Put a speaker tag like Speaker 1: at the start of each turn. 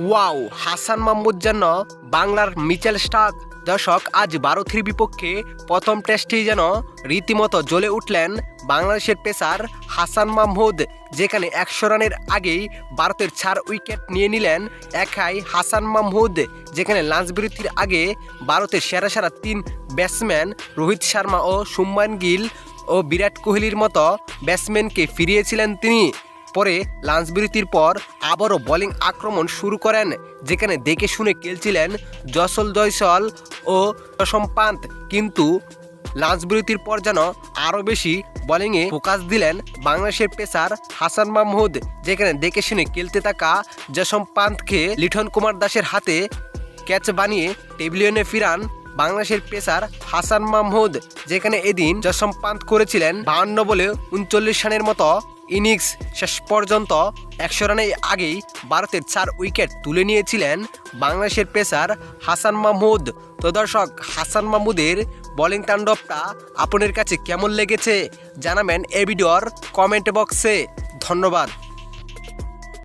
Speaker 1: Wow, Hasan Mahmud যেন বাংলার Mitchell Starc. দর্শক, আজ ভারতের বিপক্ষে প্রথম টেস্টেই যেন রীতিমতো জ্বলে উঠলেন বাংলাদেশের পেসার হাসান মাহমুদ, যেখানে 100 রানের আগেই ভারতের 4 উইকেট নিয়ে নিলেন একাই হাসান মাহমুদ। যেখানে লাঞ্চ বিরতির আগে ভারতের সেরা 3 ব্যাটসম্যান রোহিত শর্মা ও শুভমান গিল ও বিরাট কোহলির মতো ব্যাটসম্যানকে ফিরিয়েছিলেন তিনি। পরে লাঞ্চ বিরতির পর আবারও বোলিং আক্রমণ শুরু করেন, যেখানে দেখে শুনে খেলছিলেন জসল জয়সওয়াল ও ঋষভ পান্ত। কিন্তু লাঞ্চ বিরতির পর যেন আরও বেশি বোলিংয়ে ফোকাস দিলেন বাংলাদেশের পেসার হাসান মাহমুদ, যেখানে দেখে শুনে খেলতে থাকা ঋষভ পান্তকে লিটন কুমার দাসের হাতে ক্যাচ বানিয়ে টেবিলিয়নে ফিরান বাংলাদেশের পেসার হাসান মাহমুদ। যেখানে এদিন ঋষভ পান্ত করেছিলেন 52 বলে 39 রানের মতো ইনিংস। শেষ পর্যন্ত 100 রানের আগেই ভারতের 4 উইকেট তুলে নিয়েছিলেন বাংলাদেশের পেসার হাসান মাহমুদ। তো দর্শক, হাসান মাহমুদের বোলিং তাণ্ডবটা আপনাদের কাছে কেমন লেগেছে জানাবেন এই ভিডিওর কমেন্ট বক্সে। ধন্যবাদ।